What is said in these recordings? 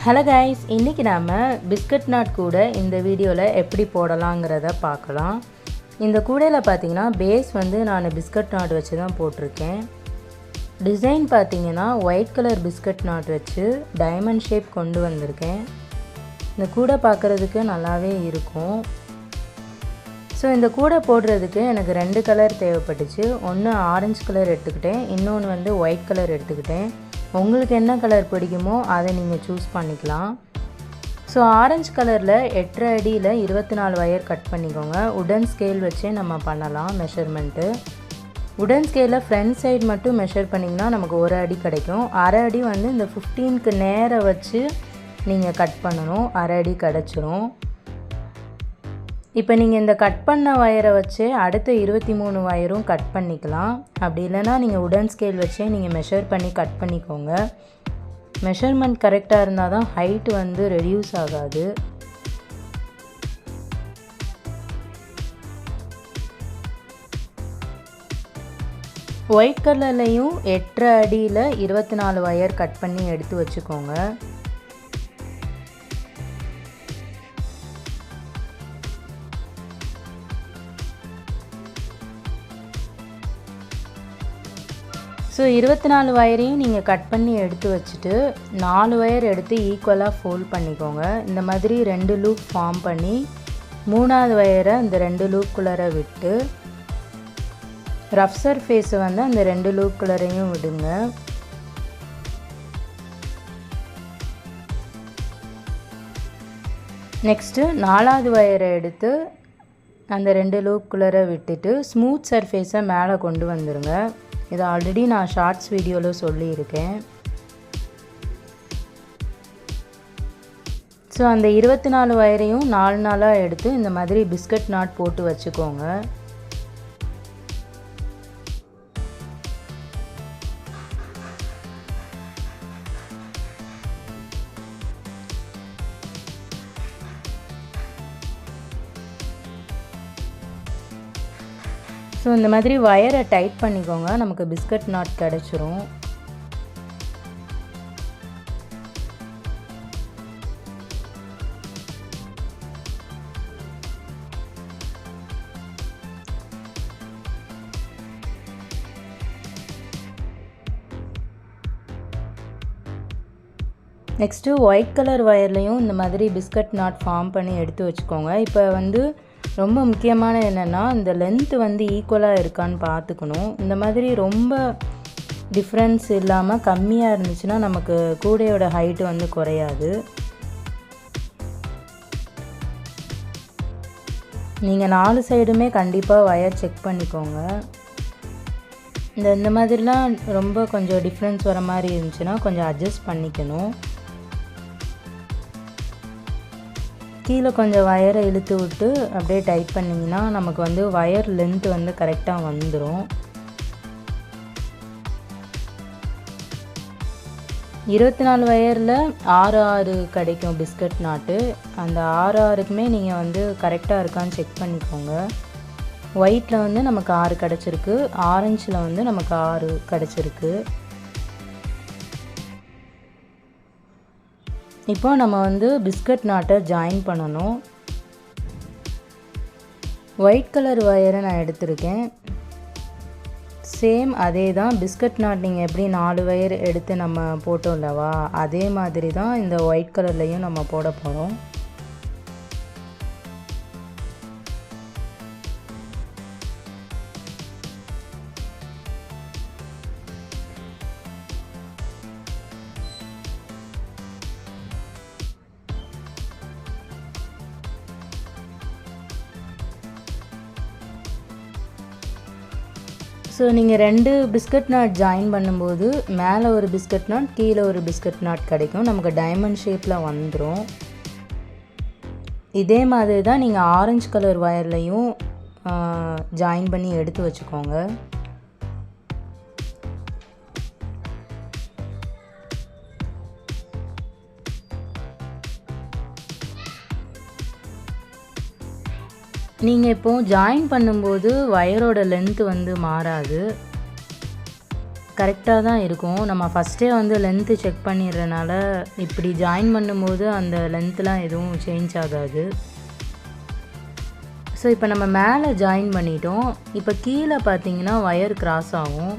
Hello guys, இன்றைக்கி நாம் biscuit not கூட இந்த வீடியோவில் எப்படி போடலாங்கிறத பார்க்கலாம். இந்த கூடையில் பார்த்திங்கன்னா பேஸ் வந்து நான் பிஸ்கட் நாட் வச்சு தான் போட்டிருக்கேன். டிசைன் பார்த்திங்கன்னா ஒயிட் கலர் பிஸ்கட் நாட் வச்சு டைமண்ட் ஷேப் கொண்டு வந்திருக்கேன். இந்த கூடை பார்க்குறதுக்கு நல்லாவே இருக்கும். ஸோ இந்த கூடை போடுறதுக்கு எனக்கு 2 கலர் தேவைப்பட்டுச்சு. ஒன்று ஆரஞ்சு கலர் எடுத்துக்கிட்டேன், இன்னொன்று வந்து ஒயிட் கலர் எடுத்துக்கிட்டேன். உங்களுக்கு என்ன கலர் பிடிக்குமோ அதை நீங்கள் சூஸ் பண்ணிக்கலாம். ஸோ ஆரஞ்சு கலரில் 8.5 அடியில் 24 வயர் கட் பண்ணிக்கோங்க. உடன் ஸ்கேல் வச்சே நம்ம பண்ணலாம் மெஷர்மெண்ட்டு. உடன் ஸ்கேலில் ஃப்ரண்ட் சைடு மட்டும் மெஷர் பண்ணிங்கன்னா நமக்கு 1 அடி கிடைக்கும். 1/2 அடி வந்து இந்த 15க்கு நேராக வச்சு நீங்கள் கட் பண்ணணும். 1/2 அடி கிடச்சிரும். இப்போ நீங்கள் இந்த கட் பண்ண வயரை வச்சு அடுத்த 23 வயரும் கட் பண்ணிக்கலாம். அப்படி இல்லைனா நீங்கள் உடன் ஸ்கேல் வச்சே நீங்கள் மெஷர் பண்ணி கட் பண்ணிக்கோங்க. மெஷர்மெண்ட் கரெக்டாக இருந்தால் தான் ஹைட் வந்து ரெடியூஸ் ஆகாது. ஒயிட் கலர்லையும் 8.5 அடியில் 24 வயர் கட் பண்ணி எடுத்து வச்சுக்கோங்க. ஸோ 24 வயரையும் நீங்கள் கட் பண்ணி எடுத்து வச்சுட்டு 4 வயர் எடுத்து ஈக்குவலாக ஃபோல்ட் பண்ணிக்கோங்க. இந்த மாதிரி 2 லூப் ஃபார்ம் பண்ணி 3ஆவது வயரை அந்த 2 லூப்குள்ளே விட்டு ரஃப் சர்ஃபேஸை வந்து அந்த 2 லூப்குள்ளரையும் விடுங்க. நெக்ஸ்ட்டு 4ஆவது வயரை எடுத்து அந்த 2 லூப்குள்ளரை விட்டுட்டு ஸ்மூத் சர்ஃபேஸை மேலே கொண்டு வந்துடுங்க. இதை ஆல்ரெடி நான் ஷார்ட்ஸ் வீடியோவில் சொல்லியிருக்கேன். ஸோ அந்த 24 வயரையும் 4 நாளாக எடுத்து இந்த மாதிரி பிஸ்கட் நாட் போட்டு வச்சுக்கோங்க. ஸோ இந்த மாதிரி வயரை டைட் பண்ணிக்கோங்க, நமக்கு பிஸ்கட் நாட் கிடச்சிரும். நெக்ஸ்ட்டு ஒயிட் கலர் வயர்லேயும் இந்த மாதிரி பிஸ்கட் நாட் ஃபார்ம் பண்ணி எடுத்து வச்சுக்கோங்க. இப்போ வந்து ரொம்ப முக்கியமான என்னென்னா இந்த லென்த்து வந்து ஈக்குவலாக இருக்கான்னு பார்த்துக்கணும். இந்த மாதிரி ரொம்ப டிஃப்ரென்ஸ் இல்லாமல் கம்மியாக இருந்துச்சுன்னா நமக்கு கூடையோட ஹைட்டு வந்து குறையாது. நீங்கள் 4 சைடுமே கண்டிப்பாக வயர் செக் பண்ணிக்கோங்க. இந்த மாதிரிலாம் ரொம்ப கொஞ்சம் டிஃப்ரென்ஸ் வர மாதிரி இருந்துச்சுன்னா கொஞ்சம் அட்ஜஸ்ட் பண்ணிக்கணும். கீழே கொஞ்சம் வயரை இழுத்து விட்டு அப்படியே டைட் பண்ணிங்கன்னா நமக்கு வந்து வயர் லென்த்து வந்து கரெக்டாக வந்துடும். 24 வயரில் 6 கிடைக்கும் பிஸ்கட் நாட்டு. அந்த 6க்குமே நீங்கள் வந்து கரெக்டாக இருக்கான்னு செக் பண்ணிக்கோங்க. ஒயிட்டில் வந்து நமக்கு 6 கிடச்சிருக்கு, ஆரஞ்சில் வந்து நமக்கு 6 கிடச்சிருக்கு. இப்போ நம்ம வந்து பிஸ்கட் நாட்டை ஜாயின் பண்ணணும். ஒயிட் கலர் வயரை நான் எடுத்திருக்கேன். சேம் அதே தான் பிஸ்கட் நாட் நீங்கள் எப்படி 4 வயர் எடுத்து நம்ம போட்டோம் இல்லவா, அதே மாதிரி தான் இந்த ஒயிட் கலர்லேயும் நம்ம போட போகிறோம். ஸோ நீங்கள் 2 பிஸ்கட் நாட் ஜாயின் பண்ணும்போது மேலே ஒரு பிஸ்கட் நாட் கீழே ஒரு பிஸ்கட் நாட் கிடைக்கும். நமக்கு டைமண்ட் ஷேப்பில் வந்துடும். இதே மாதிரி தான் நீங்கள் ஆரஞ்சு கலர் வயர்லையும் ஜாயின் பண்ணி எடுத்து வச்சுக்கோங்க. நீங்கள் இப்போது ஜாயின் பண்ணும்போது வயரோட லென்த்து வந்து மாறாது. கரெக்டாக தான் இருக்கும். நம்ம ஃபஸ்ட்டே வந்து லென்த்து செக் பண்ணிடுறனால இப்படி ஜாயின் பண்ணும்போது அந்த லென்த்லாம் எதுவும் சேஞ்ச் ஆகாது. ஸோ இப்போ நம்ம மேலே ஜாயின் பண்ணிட்டோம். இப்போ கீழே பார்த்தீங்கன்னா ஒயர் கிராஸ் ஆகும்.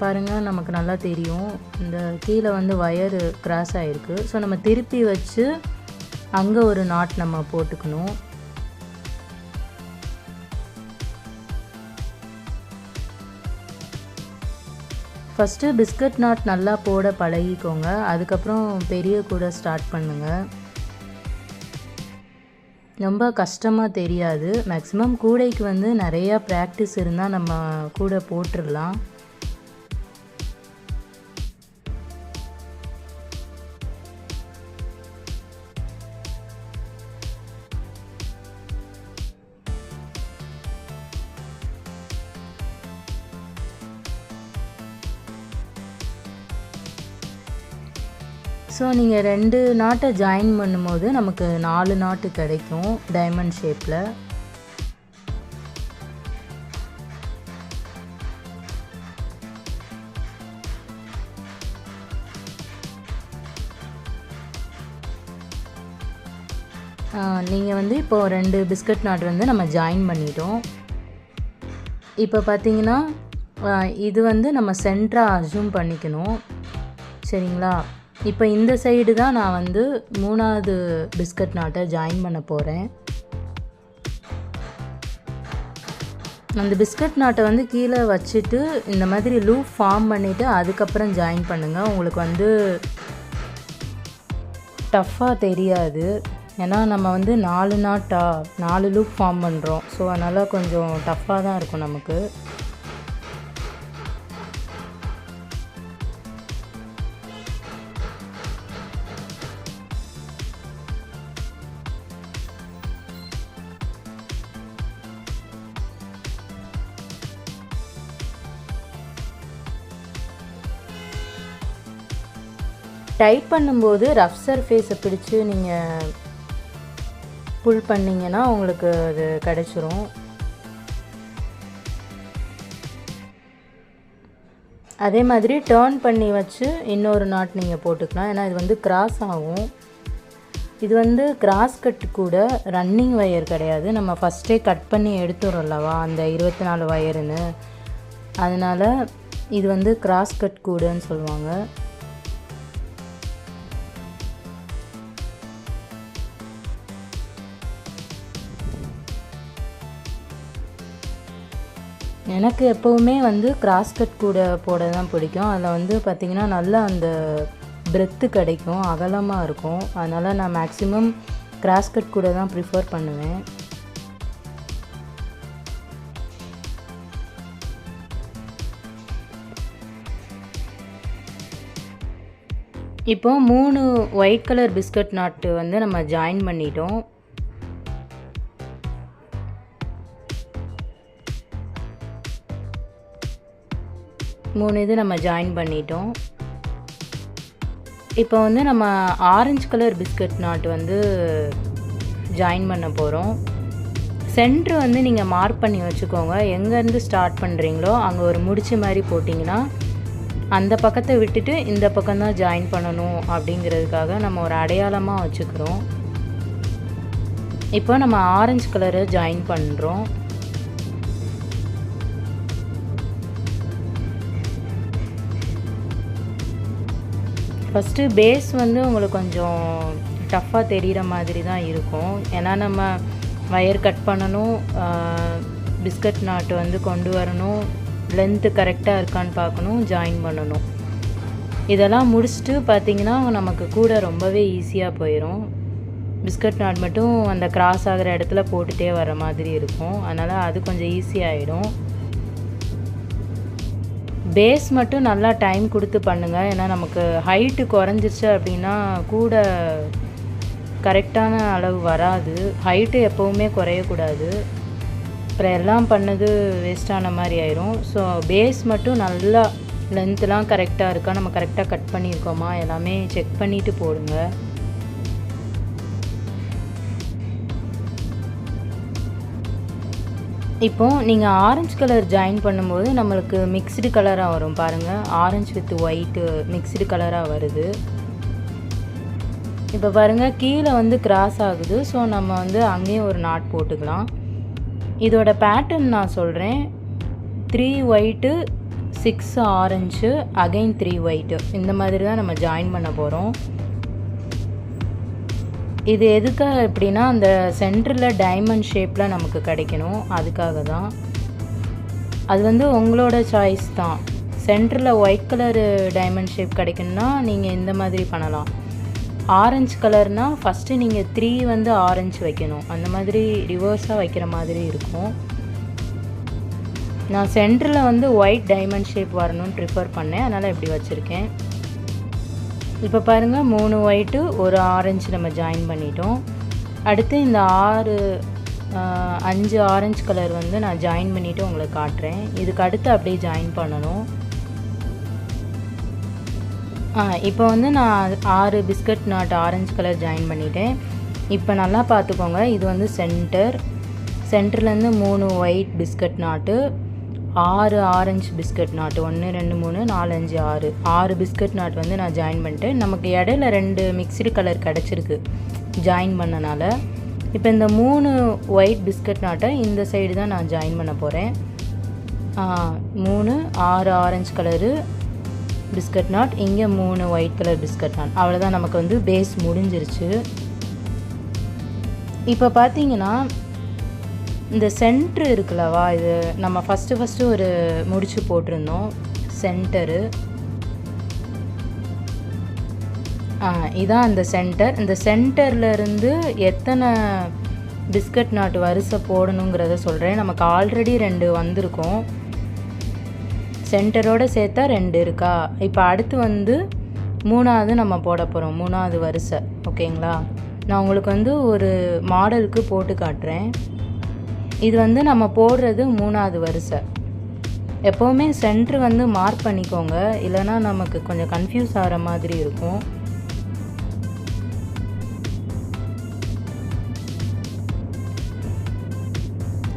பாருங்கள், நமக்கு நல்லா தெரியும். இந்த கீழே வந்து ஒயர் கிராஸ் ஆகிருக்கு. ஸோ நம்ம திருப்பி வச்சு அங்கே ஒரு நாட் நம்ம போட்டுக்கணும். ஃபஸ்ட்டு பிஸ்கட் நாட் நல்லா போட பழகிக்கோங்க. அதுக்கப்புறம் பெரிய கூட ஸ்டார்ட் பண்ணுங்கள். ரொம்ப கஷ்டமாக தெரியாது. மேக்ஸிமம் கூடைக்கு வந்து நிறையா ப்ராக்டிஸ் இருந்தால் நம்ம கூட போட்டுடலாம். ஸோ நீங்கள் 2 நாட்டை ஜாயின் பண்ணும்போது நமக்கு 4 நாட்டு கிடைக்கும் டைமண்ட் ஷேப்பில். நீங்கள் வந்து இப்போது 2 பிஸ்கட் நாட் வந்து நம்ம ஜாயின் பண்ணிட்டோம். இப்போ பார்த்தீங்கன்னா இது வந்து நம்ம சென்டராக அஸ்யூம் பண்ணிக்கணும். சரிங்களா? இப்போ இந்த சைடு தான் நான் வந்து 3வது பிஸ்கட் நாட்டை ஜாயின் பண்ண போகிறேன். அந்த பிஸ்கட் நாட்டை வந்து கீழே வச்சுட்டு இந்த மாதிரி லூப் ஃபார்ம் பண்ணிவிட்டு அதுக்கப்புறம் ஜாயின் பண்ணுங்கள். உங்களுக்கு வந்து டஃப்பாக தெரியாது. ஏன்னா நம்ம வந்து 4 லூப் ஃபார்ம் பண்ணுறோம். ஸோ அதனால் கொஞ்சம் டஃப்பாக தான் இருக்கும் நமக்கு. டைட் பண்ணும்போது ரஃப் சர்ஃபேஸை பிடிச்சி நீங்கள் புல் பண்ணிங்கன்னா உங்களுக்கு அது கிடச்சிரும். அதே மாதிரி டர்ன் பண்ணி வச்சு இன்னொரு நாட் நீங்கள் போட்டுக்கலாம். ஏன்னா இது வந்து கிராஸ் ஆகும். இது வந்து கிராஸ் கட் கூட ரன்னிங் ஒயர் கிடையாது. நம்ம ஃபஸ்ட்டே கட் பண்ணி எடுத்துறோம்லவா அந்த 24 ஒயருன்னு. அதனால் இது வந்து கிராஸ் கட் கூடன்னு சொல்லுவாங்க. எனக்கு எப்போவுமே வந்து கிராஸ் கட் கூட போட தான் பிடிக்கும். அதில் வந்து பார்த்திங்கன்னா நல்லா அந்த பிரெத்து கிடைக்கும், அகலமாக இருக்கும். அதனால் நான் மேக்ஸிமம் கிராஸ் கட் கூட தான் ப்ரிஃபர் பண்ணுவேன். இப்போ 3 ஒயிட் கலர் பிஸ்கட் நாட்டு வந்து நம்ம ஜாயின் பண்ணிட்டோம். இது நம்ம ஜாயின் பண்ணிட்டோம். இப்போ வந்து நம்ம ஆரஞ்சு கலர் பிஸ்கட் நாட் வந்து ஜாயின் பண்ண போகிறோம். சென்ட்ரு வந்து நீங்கள் மார்க் பண்ணி வச்சுக்கோங்க. எங்கேருந்து ஸ்டார்ட் பண்ணுறீங்களோ அங்கே ஒரு முடிச்சு மாதிரி போட்டிங்கன்னா அந்த பக்கத்தை விட்டுட்டு இந்த பக்கம்தான் ஜாயின் பண்ணணும் அப்படிங்கிறதுக்காக நம்ம ஒரு அடையாளமாக வச்சுக்கிறோம். இப்போ நம்ம ஆரஞ்சு கலரை ஜாயின் பண்ணுறோம். ஃபஸ்ட்டு பேஸ் வந்து உங்களுக்கு கொஞ்சம் டஃப்பாக தெரிகிற மாதிரி தான் இருக்கும். ஏன்னா நம்ம வயர் கட் பண்ணணும், பிஸ்கட் நாட்டு வந்து கொண்டு வரணும், லென்த்து கரெக்டாக இருக்கான்னு பார்க்கணும், ஜாயின் பண்ணணும். இதெல்லாம் முடிச்சுட்டு பார்த்திங்கன்னா நமக்கு கூட ரொம்பவே ஈஸியாக போயிடும். பிஸ்கட் நாட் மட்டும் அந்த கிராஸ் ஆகிற இடத்துல போட்டுகிட்டே வர மாதிரி இருக்கும். அதனால் அது கொஞ்சம் ஈஸியாகிடும். பேஸ் மட்டும் நல்லா டைம் கொடுத்து பண்ணுங்கள். ஏன்னா நமக்கு ஹைட்டு குறைஞ்சிருச்சு அப்படின்னா கூட கரெக்டான அளவு வராது. ஹைட்டு எப்போவுமே குறையக்கூடாது. அப்புறம் எல்லாம் பண்ணது வேஸ்டான மாதிரி ஆயிரும். ஸோ பேஸ் மட்டும் நல்லா லென்த்லாம் கரெக்டாக இருக்கா, நம்ம கரெக்டாக கட் பண்ணியிருக்கோமா எல்லாமே செக் பண்ணிவிட்டு போடுங்க. இப்போது நீங்கள் ஆரஞ்சு கலர் ஜாயின் பண்ணும்போது நம்மளுக்கு மிக்ஸ்டு கலராக வரும் பாருங்கள். ஆரஞ்சு வித் ஒயிட்டு மிக்ஸ்டு கலராக வருது. இப்போ பாருங்கள் கீழே வந்து கிராஸ் ஆகுது. ஸோ நம்ம வந்து அங்கேயும் ஒரு நாட் போட்டுக்கலாம். இதோட பேட்டர்ன் நான் சொல்கிறேன். 3 ஒயிட்டு 6 ஆரஞ்சு அகைன் 3 ஒயிட்டு இந்த மாதிரி தான் நம்ம ஜாயின் பண்ண போகிறோம். இது எதுக்காக எப்படின்னா அந்த சென்டரில் டைமண்ட் ஷேப்பில் நமக்கு கிடைக்கணும், அதுக்காக தான். அது வந்து உங்களோட சாய்ஸ் தான். சென்டரில் ஒயிட் கலரு டைமண்ட் ஷேப் கிடைக்கணுன்னா நீங்கள் இந்த மாதிரி பண்ணலாம். ஆரஞ்சு கலர்னால் ஃபஸ்ட்டு நீங்கள் 3 வந்து ஆரஞ்சு வைக்கணும். அந்த மாதிரி ரிவர்ஸாக வைக்கிற மாதிரி இருக்கும். நான் சென்டரில் வந்து ஒயிட் டைமண்ட் ஷேப் வரணும்னு ப்ரிஃபர் பண்ணேன், அதனால் இப்படி வச்சுருக்கேன். இப்போ பாருங்கள் 3 ஒயிட்டு 1 ஆரஞ்சு நம்ம ஜாயின் பண்ணிட்டோம். அடுத்து இந்த 5 ஆரஞ்சு கலர் வந்து நான் ஜாயின் பண்ணிவிட்டு உங்களுக்கு காட்டுறேன். இதுக்கு அடுத்து அப்படியே ஜாயின் பண்ணணும். இப்போ வந்து நான் 6 biscuit not orange colour join பண்ணிட்டேன். இப்போ நல்லா பார்த்துக்கோங்க. இது வந்து சென்டர்லேருந்து 3 ஒயிட் பிஸ்கட் நாட்டு, 6 ஆரஞ்சு பிஸ்கட் நாட்டு, 1 2 3 4 5 6 பிஸ்கட் நாட் வந்து நான் ஜாயின் பண்ணிட்டேன். நமக்கு இடையில 2 மிக்ஸ்டு கலர் கிடச்சிருக்கு ஜாயின் பண்ணனால. இப்போ இந்த 3 ஒயிட் பிஸ்கட் நாட்டை இந்த சைடு தான் நான் ஜாயின் பண்ண போகிறேன். 3 6 ஆரஞ்சு கலரு பிஸ்கட் நாட், இங்கே 3 ஒயிட் கலர் பிஸ்கட் நாட். அவ்வளோதான், நமக்கு வந்து பேஸ் முடிஞ்சிருச்சு. இப்போ பார்த்தீங்கன்னா இந்த சென்ட்ரு இருக்குல்லவா, இது நம்ம ஃபஸ்ட்டு ஒரு முடிச்சு போட்டிருந்தோம் சென்டரு. இதான் அந்த சென்டர். இந்த சென்டர்லேருந்து எத்தனை பிஸ்கட் நாட் வரிசை போடணுங்கிறத சொல்கிறேன். நமக்கு ஆல்ரெடி 2 வந்திருக்கும், சென்டரோடு சேர்த்தா 2 இருக்கா. இப்போ அடுத்து வந்து 3வது நம்ம போட போகிறோம், 3வது வரிசை. ஓகேங்களா, நான் உங்களுக்கு வந்து ஒரு மாடலுக்கு போட்டு காட்டுறேன். இது வந்து நம்ம போடுறது 3வது வரிசை. எப்போவுமே சென்ட்ரு வந்து மார்க் பண்ணிக்கோங்க, இல்லைனா நமக்கு கொஞ்சம் கன்ஃபியூஸ் ஆகிற மாதிரி இருக்கும்.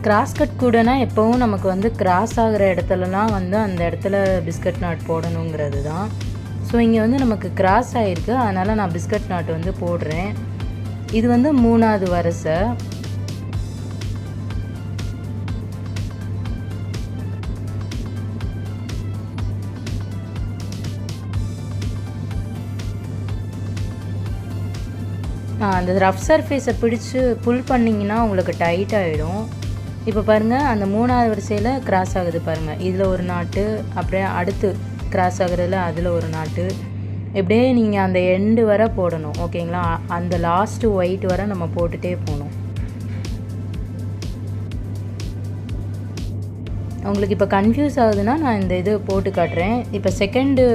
கிராஸ் கட் கூடனா எப்போவும் நமக்கு வந்து கிராஸ் ஆகிற இடத்துலலாம் வந்து அந்த இடத்துல பிஸ்கட் நாட் போடணுங்கிறது தான். ஸோ இங்கே வந்து நமக்கு கிராஸ் ஆகிருக்கு, அதனால் நான் பிஸ்கட் நாட் வந்து போடுறேன். இது வந்து 3வது வரிசை. அந்த ரஃப் சர்ஃபேஸை பிடிச்சி புல் பண்ணிங்கன்னா உங்களுக்கு டைட் ஆகிடும். இப்போ பாருங்கள் அந்த 3வது வரிசையில் கிராஸ் ஆகுது பாருங்கள். இதில் ஒரு நாட்டு, அப்படியே அடுத்து கிராஸ் ஆகுறதுல அதில் ஒரு நாட்டு, இப்படியே நீங்கள் அந்த எண்டு வரை போடணும். ஓகேங்களா, அந்த லாஸ்ட்டு ஒயிட் வரை நம்ம போட்டுகிட்டே போகணும். உங்களுக்கு இப்போ கன்ஃபியூஸ் ஆகுதுன்னா நான் இந்த இது போட்டு காட்டுறேன். இப்போ செகண்டு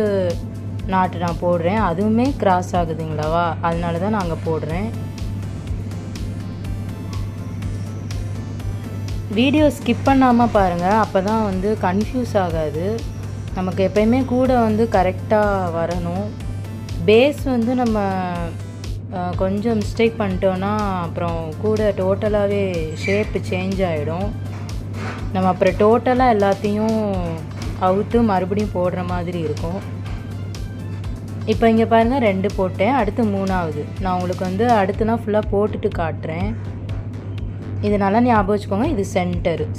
நாட்டு நான் போடுறேன், அதுவுமே கிராஸ் ஆகுதுங்களாவா, அதனால தான் நான் அங்கே போடுறேன். வீடியோ ஸ்கிப் பண்ணாமல் பாருங்கள், அப்போ தான் வந்து கன்ஃபியூஸ் ஆகாது. நமக்கு எப்போயுமே கூட வந்து கரெக்டாக வரணும். பேஸ் வந்து நம்ம கொஞ்சம் மிஸ்டேக் பண்ணிட்டோன்னா அப்புறம் கூட டோட்டலாகவே ஷேப்பு சேஞ்ச் ஆகிடும். நம்ம அப்புறம் டோட்டலாக எல்லாத்தையும் அவுத்து மறுபடியும் போடுற மாதிரி இருக்கும். இப்போ இங்கே பாருங்கள் 2 போட்டேன், அடுத்து 3வது. நான் உங்களுக்கு வந்து அடுத்து நான் ஃபுல்லாக போட்டுட்டு காட்டுறேன். இது நல்லா ஞாபகம் வச்சுக்கோங்க. இது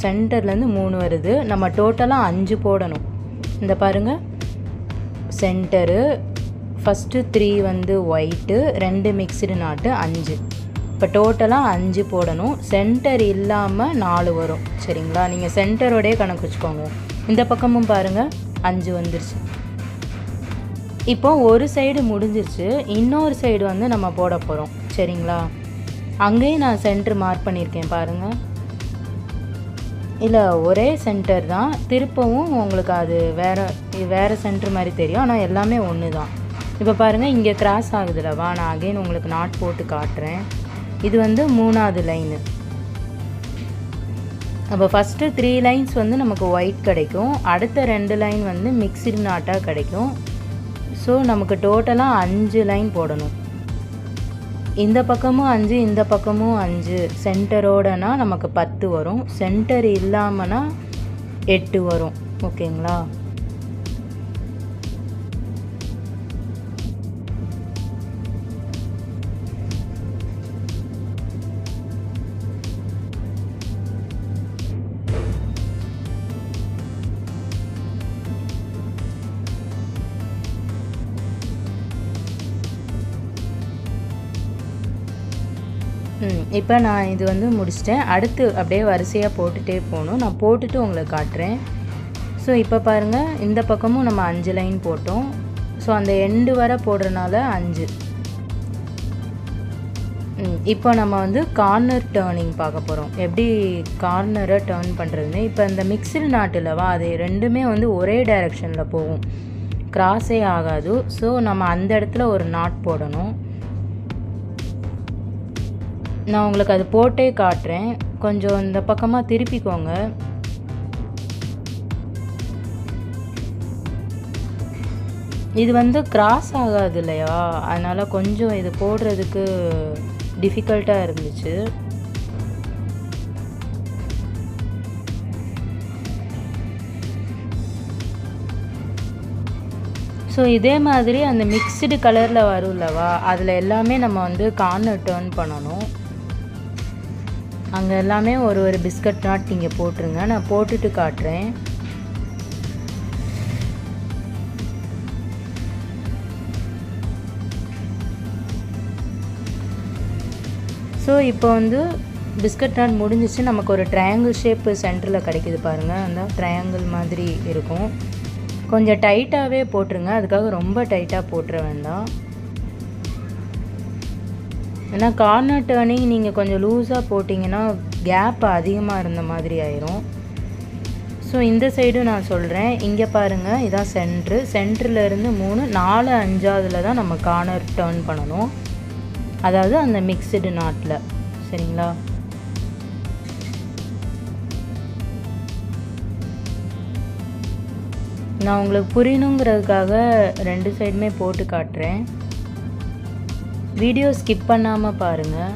சென்டர்லேருந்து 3 வருது. நம்ம டோட்டலாக 5 போடணும். இந்த பாருங்கள், சென்டரு ஃபஸ்ட்டு 3 வந்து ஒயிட்டு, 2 மிக்ஸ்டு நாட்டு, 5. இப்போ டோட்டலாக 5 போடணும். சென்டர் இல்லாமல் 4 வரும். சரிங்களா, நீங்கள் சென்டரோடே கணக்கு வச்சுக்கோங்க. இந்த பக்கமும் பாருங்கள் 5 வந்துருச்சு. இப்போ ஒரு சைடு முடிஞ்சிருச்சு, இன்னொரு சைடு வந்து நம்ம போட போகிறோம். சரிங்களா, அங்கேயும் நான் சென்டர் மார்க் பண்ணியிருக்கேன் பாருங்கள். இல்லை, ஒரே சென்டர் தான், திருப்பவும் உங்களுக்கு அது வேறு சென்டர் மாதிரி தெரியும், ஆனால் எல்லாமே ஒன்று தான். இப்போ பாருங்கள் இங்கே கிராஸ் ஆகுதுல்லவா, நான் அகைன் உங்களுக்கு நாட் போட்டு காட்டுறேன். இது வந்து 3வது லைனு. அப்போ ஃபஸ்ட்டு 3 லைன்ஸ் வந்து நமக்கு ஒயிட் கிடைக்கும், அடுத்த 2 லைன் வந்து மிக்ஸ்டு நாட்டாக கிடைக்கும். ஸோ நமக்கு டோட்டலாக 5 லைன் போடணும். இந்த பக்கமும் 5 இந்த பக்கமும் 5 சென்டரோடனா நமக்கு 10 வரும். சென்டர் இல்லாமனா 8 வரும். ஓகேங்களா? இப்போ நான் இது வந்து முடிச்சிட்டேன். அடுத்து அப்படியே வரிசையாக போட்டுகிட்டே போகணும். நான் போட்டுட்டு உங்களுக்கு காட்டுறேன். ஸோ இப்போ பாருங்கள், இந்த பக்கமும் நம்ம 5 லைன் போட்டோம். ஸோ அந்த எண்டு வரை போடுறதுனால 5. இப்போ நம்ம வந்து கார்னர் டேர்னிங் பார்க்க போகிறோம். எப்படி கார்னரை டேர்ன் பண்ணுறதுன்னு. இப்போ இந்த மிக்சடு நாட்டுலவா அது ரெண்டுமே வந்து ஒரே டைரெக்ஷனில் போகும், கிராஸே ஆகாது. ஸோ நம்ம அந்த இடத்துல ஒரு நாட் போடணும். நான் உங்களுக்கு அது போட்டே காட்டுறேன். கொஞ்சம் இந்த பக்கமாக திருப்பிக்கோங்க. இது வந்து கிராஸ் ஆகாது இல்லையா, அதனால் கொஞ்சம் இது போடுறதுக்கு டிஃபிகல்ட்டாக இருந்துச்சு. ஸோ இதே மாதிரி அந்த மிக்சடு கலரில் வரும் இல்லவா, அதில் எல்லாமே நம்ம வந்து கார்னர் டேர்ன் பண்ணணும். அங்கே எல்லாமே ஒரு பிஸ்கட் நாட் நீங்கள் போட்டுருங்க. நான் போட்டுட்டு காட்டுறேன். ஸோ இப்போ வந்து பிஸ்கட் நாட் முடிஞ்சிச்சு. நமக்கு ஒரு ட்ரையாங்கிள் ஷேப்பு சென்டரில் கிடைக்கிது பாருங்கள். அந்த ட்ரையாங்கிள் மாதிரி இருக்கும். கொஞ்சம் டைட்டாகவே போட்டுருங்க. அதுக்காக ரொம்ப டைட்டாக போட்டுற வேண்டாம். ஏன்னா கார்னர் டேர்னிங் நீங்கள் கொஞ்சம் லூஸாக போட்டிங்கன்னா கேப் அதிகமாக இருந்த மாதிரி ஆயிரும். ஸோ இந்த சைடும் நான் சொல்கிறேன். இங்கே பாருங்கள், இதான் சென்ட்ரிலேருந்து 3 4 5ஆவதுல தான் நம்ம கார்னர் டேர்ன் பண்ணணும். அதாவது அந்த மிக்சடு நாட்டில். சரிங்களா? நான் உங்களுக்கு புரியணுங்கிறதுக்காக 2 சைடுமே போட்டு காட்டுறேன். வீடியோ ஸ்கிப் பண்ணாமல் பாருங்கள்.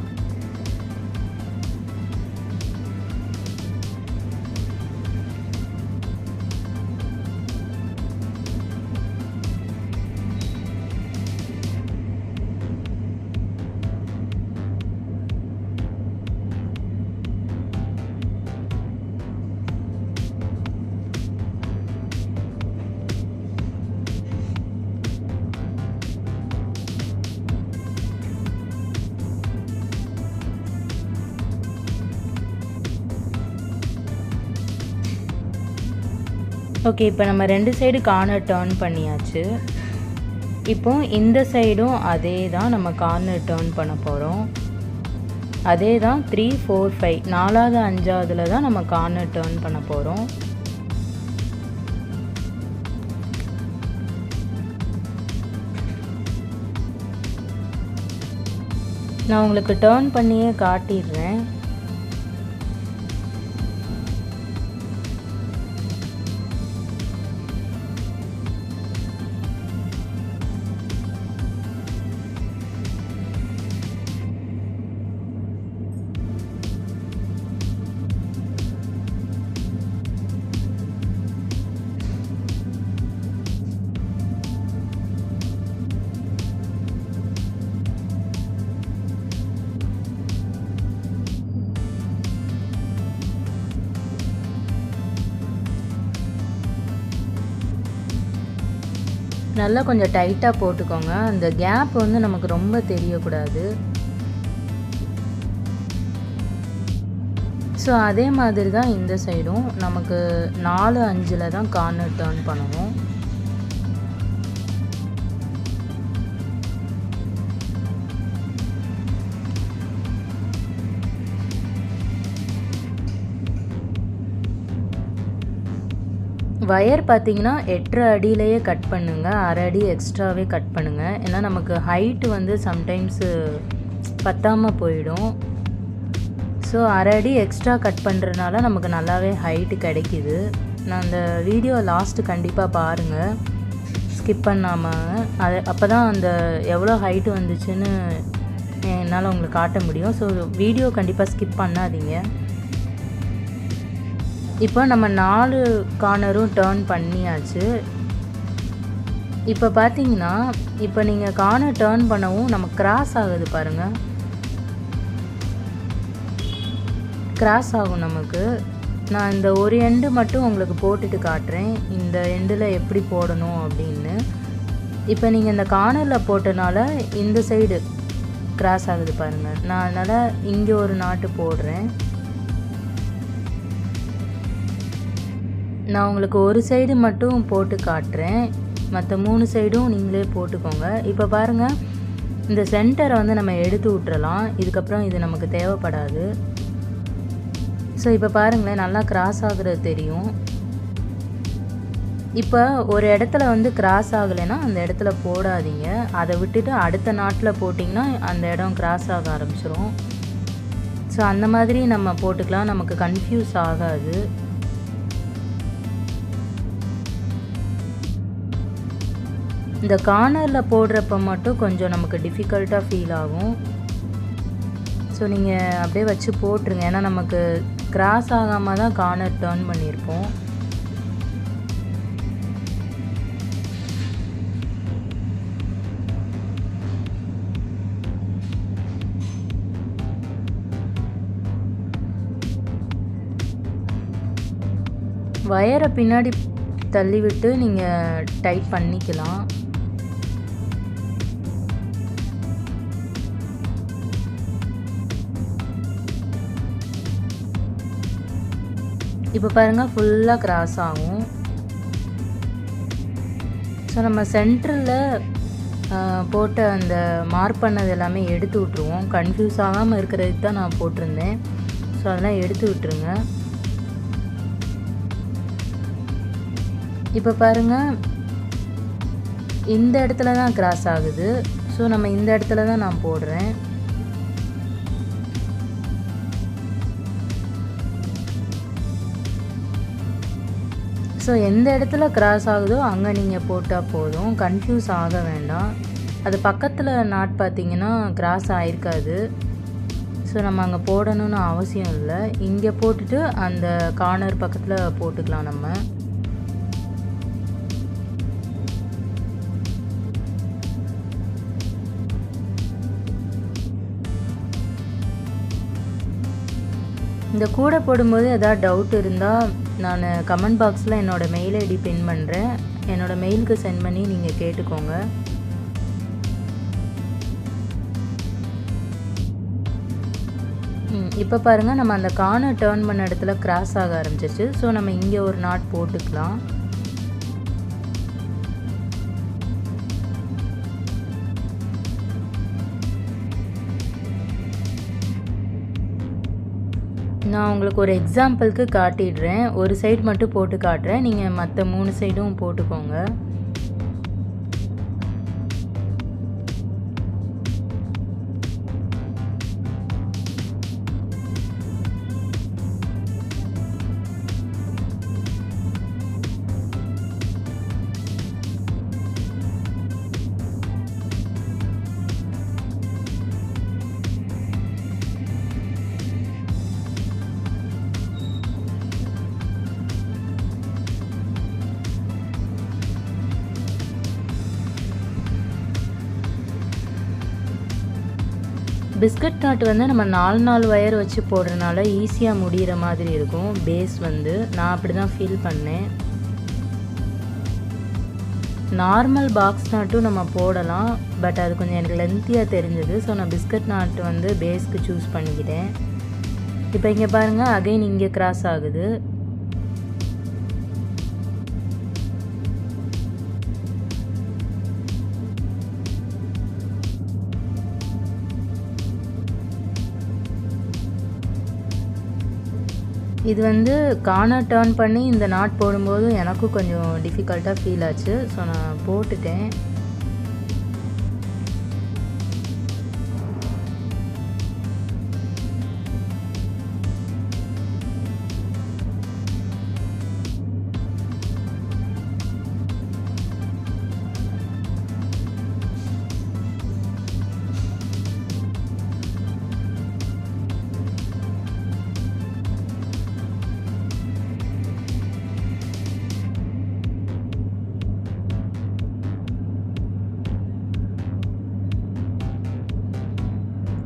ஓகே, இப்போ நம்ம 2 சைடு கார்னர் டேர்ன் பண்ணியாச்சு. இப்போ இந்த சைடும் அதே தான் நம்ம கார்னர் டேர்ன் பண்ண போகிறோம். அதே தான் 3 4 5 4வது 5ஆவதுல தான் நம்ம கார்னர் டேர்ன் பண்ண போகிறோம். நான் உங்களுக்கு டேர்ன் பண்ணியே காட்டிடுறேன். நல்லா கொஞ்சம் டைட்டாக போட்டுக்கோங்க. அந்த கேப் வந்து நமக்கு ரொம்ப தெரியக்கூடாது. ஸோ அதே மாதிரி தான் இந்த சைடும் நமக்கு 4 5ல் தான் கார்னர் டேர்ன் பண்ணணும். வயர் பார்த்தீங்கன்னா 8.5 அடியிலேயே கட் பண்ணுங்கள். 1/2 அடி எக்ஸ்ட்ராவே கட் பண்ணுங்கள். ஏன்னா நமக்கு ஹைட்டு வந்து சம்டைம்ஸு பத்தாமல் போயிடும். ஸோ 1/2 அடி எக்ஸ்ட்ரா கட் பண்ணுறதுனால நமக்கு நல்லாவே ஹைட்டு கிடைக்கிது. நான் அந்த வீடியோ லாஸ்ட்டு கண்டிப்பாக பாருங்கள், ஸ்கிப் பண்ணாமல். அப்போ தான் அந்த எவ்வளோ ஹைட்டு வந்துச்சுன்னு என்னால் உங்களுக்கு காட்ட முடியும். ஸோ வீடியோ கண்டிப்பாக ஸ்கிப் பண்ணாதீங்க. இப்போ நம்ம 4 கார்னரும் டர்ன் பண்ணியாச்சு. இப்போ பார்த்தீங்கன்னா இப்போ நீங்கள் கார்னர் டர்ன் பண்ணவும் நம்ம கிராஸ் ஆகுது பாருங்கள். கிராஸ் ஆகும் நமக்கு. நான் இந்த ஒரு எண்டு மட்டும் உங்களுக்கு போட்டுட்டு காட்டுறேன், இந்த எண்டில் எப்படி போடணும் அப்படின்னு. இப்போ நீங்கள் இந்த கார்னரில் போட்டனால இந்த சைடு கிராஸ் ஆகுது பாருங்கள். நான் அதனால் இங்கே ஒரு நாட்டு போடுறேன். நான் உங்களுக்கு ஒரு சைடு மட்டும் போட்டு காட்டுறேன், மற்ற 3 சைடும் நீங்களே போட்டுக்கோங்க. இப்போ பாருங்கள், இந்த சென்டரை வந்து நம்ம எடுத்து விட்டுறலாம். இதுக்கப்புறம் இது நமக்கு தேவைப்படாது. ஸோ இப்போ பாருங்களேன், நல்லா கிராஸ் ஆகுறது தெரியும். இப்போ ஒரு இடத்துல வந்து கிராஸ் ஆகலைன்னா அந்த இடத்துல போடாதீங்க. அதை விட்டுட்டு அடுத்த நாட்டில் போட்டிங்கன்னா அந்த இடம் கிராஸ் ஆக ஆரம்பிச்சிடும். ஸோ அந்த மாதிரி நம்ம போட்டுக்கலாம், நமக்கு கன்ஃபியூஸ் ஆகாது. இந்த கார்னரில் போடுறப்ப மட்டும் கொஞ்சம் நமக்கு டிஃபிகல்ட்டாக ஃபீல் ஆகும். ஸோ நீங்கள் அப்படியே வச்சு போட்டுருங்க, ஏன்னா நமக்கு கிராஸ் ஆகாமல் தான் கார்னர் டர்ன் பண்ணியிருப்போம். வயரை பின்னாடி தள்ளி விட்டு நீங்கள் டைட் பண்ணிக்கலாம். இப்போ பாருங்கள், ஃபுல்லாக கிராஸ் ஆகும். ஸோ நம்ம சென்டரில் போட்ட அந்த மார்க் பண்ணது எல்லாமே எடுத்து விட்ருவோம். கன்ஃபியூஸ் ஆகாமல் இருக்கிறதுக்கு தான் நான் போட்டிருந்தேன். ஸோ அதெல்லாம் எடுத்து விட்டுருங்க. இப்போ பாருங்கள், இந்த இடத்துல தான் கிராஸ் ஆகுது. ஸோ நம்ம இந்த இடத்துல தான் நான் போடுறேன். ஸோ எந்த இடத்துல கிராஸ் ஆகுதோ அங்கே நீங்கள் போட்டால் போதும், கன்ஃபியூஸ் ஆக வேண்டாம். அது பக்கத்தில் நாட் பார்த்தீங்கன்னா கிராஸ் ஆகிருக்காது. ஸோ நம்ம அங்கே போடணும்னு அவசியம் இல்லை. இங்கே போட்டுட்டு அந்த கார்னர் பக்கத்தில் போட்டுக்கலாம் நம்ம. இந்த கூடை போடும்போது எதாவது டவுட் இருந்தால் நான் கமெண்ட் பாக்ஸில் என்னோடய மெயில் ஐடி பின் பண்ணுறேன். என்னோடய மெயிலுக்கு சென்ட் பண்ணி நீங்கள் கேட்டுக்கோங்க. இப்போ பாருங்கள், நம்ம அந்த கார்னர் டர்ன் பண்ண இடத்துல கிராஸ் ஆக ஆரம்பிச்சிச்சு. ஸோ நம்ம இங்கே ஒரு நாட் போட்டுக்கலாம். நான் உங்களுக்கு ஒரு எக்ஸாம்பிளுக்கு காட்டிடுறேன். ஒரு சைடு மட்டும் போட்டு காட்டுறேன், நீங்கள் மற்ற 3 சைடும் போட்டுக்கோங்க. பிஸ்கட் நாட் வந்து நம்ம 4 வயர் வச்சு போடுறதுனால ஈஸியாக முடிகிற மாதிரி இருக்கும். பேஸ் வந்து நான் அப்படி தான் ஃபீல் பண்ணேன். நார்மல் பாக்ஸ் நாட்டும் நம்ம போடலாம், பட் அது கொஞ்சம் எனக்கு லென்த்தியாக தெரிஞ்சது. ஸோ நான் பிஸ்கட் நாட் வந்து பேஸ்க்கு சூஸ் பண்ணிக்கிட்டேன். இப்போ இங்கே பாருங்கள், அகைன் இங்கே கிராஸ் ஆகுது. இது வந்து கார்னர் டர்ன் பண்ணி இந்த நாட் போடும்போது எனக்கும் கொஞ்சம் டிஃபிகல்ட்டாக ஃபீல் ஆச்சு. ஸோ நான் போட்டுட்டேன்.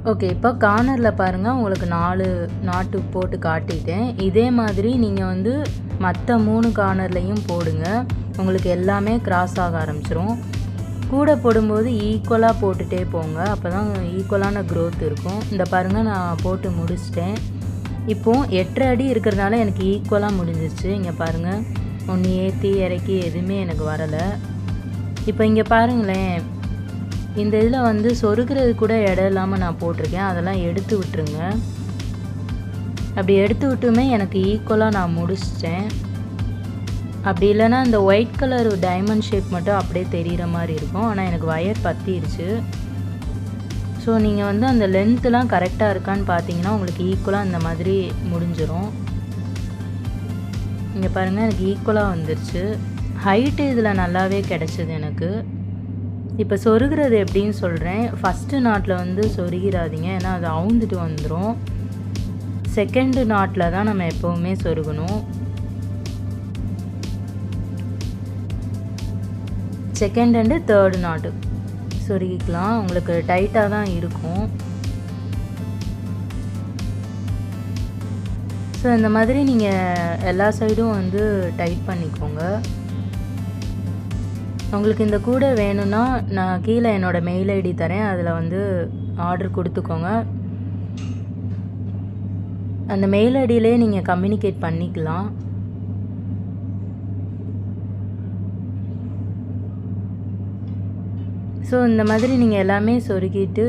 ஓகே, இப்போ கார்னரில் பாருங்கள், உங்களுக்கு 4 நாட்டு போட்டு காட்டிட்டேன். இதே மாதிரி நீங்கள் வந்து மற்ற 3 கார்னர்லையும் போடுங்க. உங்களுக்கு எல்லாமே கிராஸ் ஆக ஆரம்பிச்சிரும். கூட போடும்போது ஈக்குவலாக போட்டுகிட்டே போங்க, அப்போ தான் ஈக்குவலான க்ரோத் இருக்கும். இந்த பாருங்கள், நான் போட்டு முடிச்சிட்டேன். இப்போது 8.5 அடி இருக்கிறதுனால எனக்கு ஈக்குவலாக முடிஞ்சிருச்சு. இங்கே பாருங்கள், ஒன்று ஏற்றி இறக்கி எதுவுமே எனக்கு வரலை. இப்போ இங்கே பாருங்களேன், இந்த இதில் வந்து சொருகிறது கூட இடம் இல்லாமல் நான் போட்டிருக்கேன். அதெல்லாம் எடுத்து விட்டுருங்க. அப்படி எடுத்து விட்டுமே எனக்கு ஈக்குவலாக நான் முடிச்சிட்டேன். அப்படி இல்லைன்னா இந்த ஒயிட் கலர் டைமண்ட் ஷேப் மட்டும் அப்படியே தெரிகிற மாதிரி இருக்கும். ஆனால் எனக்கு வயர் பற்றிடுச்சு. ஸோ நீங்கள் வந்து அந்த லென்த்துலாம் கரெக்டாக இருக்கான்னு பார்த்தீங்கன்னா உங்களுக்கு ஈக்குவலாக இந்த மாதிரி முடிஞ்சிடும். இங்கே பாருங்கள், எனக்கு ஈக்குவலாக வந்துருச்சு. ஹைட்டு இதில் நல்லாவே கிடச்சிது எனக்கு. இப்போ சொருகிறது எப்படின்னு சொல்கிறேன். ஃபஸ்ட்டு நாட்டில் வந்து சொருகிடாதீங்க, ஏன்னா அது அவுந்துட்டு வந்துடும். செகண்டு நாட்டில் தான் நம்ம எப்போவுமே சொருகணும். செகண்ட் அண்டு தேர்டு நாட்டு சொருகிக்கலாம். உங்களுக்கு டைட்டாக தான் இருக்கும். ஸோ இந்த மாதிரி நீங்கள் எல்லா சைடும் வந்து டைட் பண்ணிக்கோங்க. உங்களுக்கு இந்த கூடை வேணும்னா நான் கீழே என்னோடய மெயில் ஐடி தரேன், அதில் வந்து ஆர்டர் கொடுத்துக்கோங்க. அந்த மெயில் ஐடியிலே நீங்கள் கம்யூனிகேட் பண்ணிக்கலாம். ஸோ இந்த மாதிரி நீங்கள் எல்லாமே சொருகிட்டு